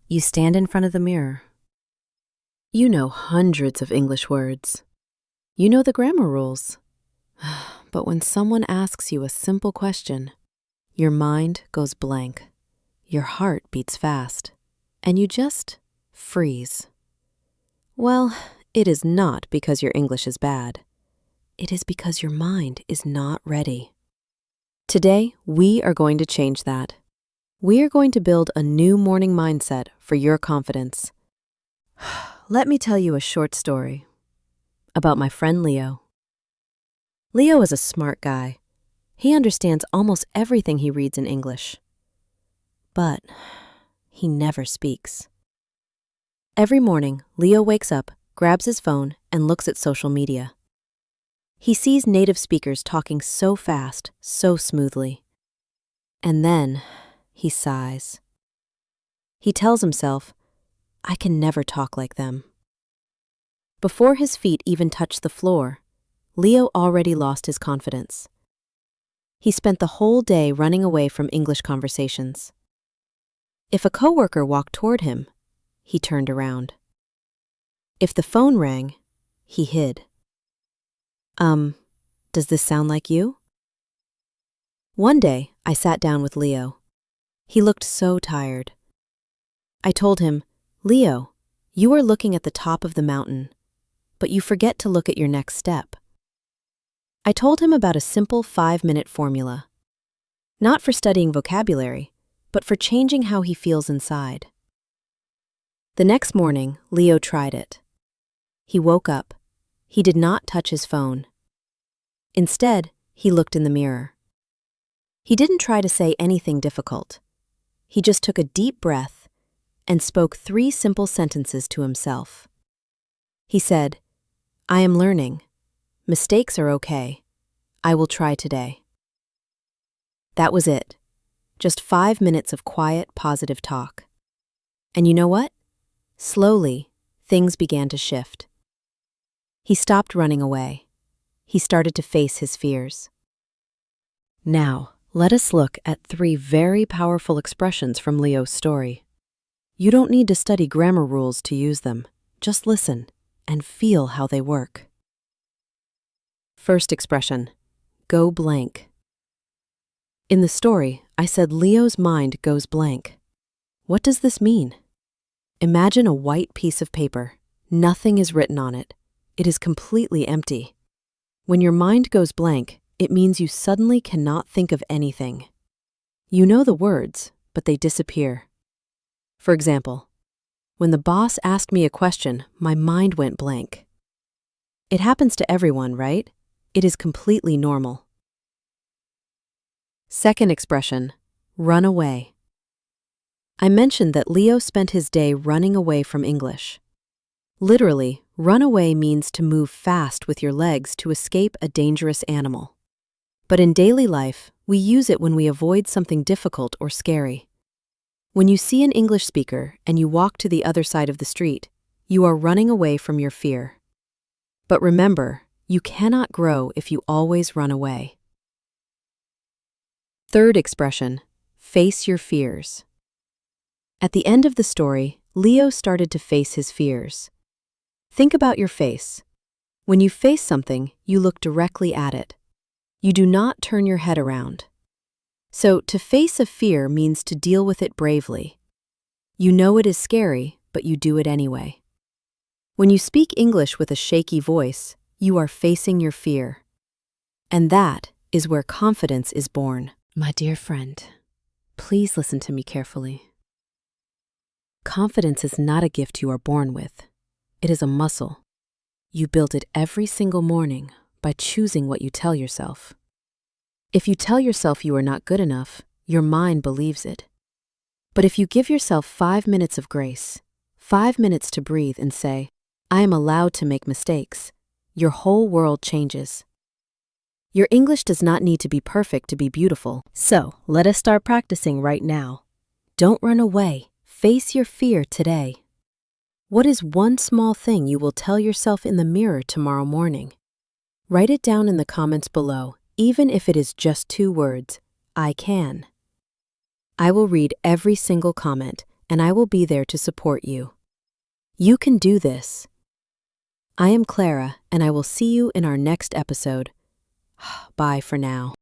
You stand in front of the mirror. You know hundreds of English words. You know the grammar rules. But when someone asks you a simple question, your mind goes blank, your heart beats fast, and you just freeze. Well, it is not because your English is bad. It is because your mind is not ready. Today, we are going to change that. We are going to build a new morning mindset for your confidence. Let me tell you a short story about my friend Leo. Leo is a smart guy. He understands almost everything he reads in English. But he never speaks. Every morning, Leo wakes up, grabs his phone, and looks at social media. He sees native speakers talking so fast, so smoothly. And then he sighs. He tells himself, I can never talk like them. Before his feet even touch the floor, Leo already lost his confidence. He spent the whole day running away from English conversations. If a coworker walked toward him, he turned around. If the phone rang, he hid. Does this sound like you? One day, I sat down with Leo. He looked so tired. I told him, Leo, you are looking at the top of the mountain, but you forget to look at your next step. I told him about a simple 5-minute formula. Not for studying vocabulary, but for changing how he feels inside. The next morning, Leo tried it. He woke up. He did not touch his phone. Instead, he looked in the mirror. He didn't try to say anything difficult. He just took a deep breath and spoke 3 simple sentences to himself. He said, I am learning. Mistakes are okay. I will try today. That was it. Just 5 minutes of quiet, positive talk. And you know what? Slowly, things began to shift. He stopped running away. He started to face his fears. Now, let us look at 3 very powerful expressions from Leo's story. You don't need to study grammar rules to use them. Just listen and feel how they work. First expression, go blank. In the story, I said Leo's mind goes blank. What does this mean? Imagine a white piece of paper. Nothing is written on it. It is completely empty. When your mind goes blank, it means you suddenly cannot think of anything. You know the words, but they disappear. For example, when the boss asked me a question, my mind went blank. It happens to everyone, right? It is completely normal. Second expression, run away. I mentioned that Leo spent his day running away from English. Literally, run away means to move fast with your legs to escape a dangerous animal. But in daily life, we use it when we avoid something difficult or scary. When you see an English speaker and you walk to the other side of the street, you are running away from your fear. But remember, you cannot grow if you always run away. Third expression, face your fears. At the end of the story, Leo started to face his fears. Think about your face. When you face something, you look directly at it. You do not turn your head around. So, to face a fear means to deal with it bravely. You know it is scary, but you do it anyway. When you speak English with a shaky voice, you are facing your fear. And that is where confidence is born. My dear friend, please listen to me carefully. Confidence is not a gift you are born with. It is a muscle. You build it every single morning by choosing what you tell yourself. If you tell yourself you are not good enough, your mind believes it. But if you give yourself 5 minutes of grace, 5 minutes to breathe and say, I am allowed to make mistakes, your whole world changes. Your English does not need to be perfect to be beautiful. So, let us start practicing right now. Don't run away. Face your fear today. What is one small thing you will tell yourself in the mirror tomorrow morning? Write it down in the comments below, even if it is just 2 words, I can. I will read every single comment, and I will be there to support you. You can do this. I am Clara, and I will see you in our next episode. Bye for now.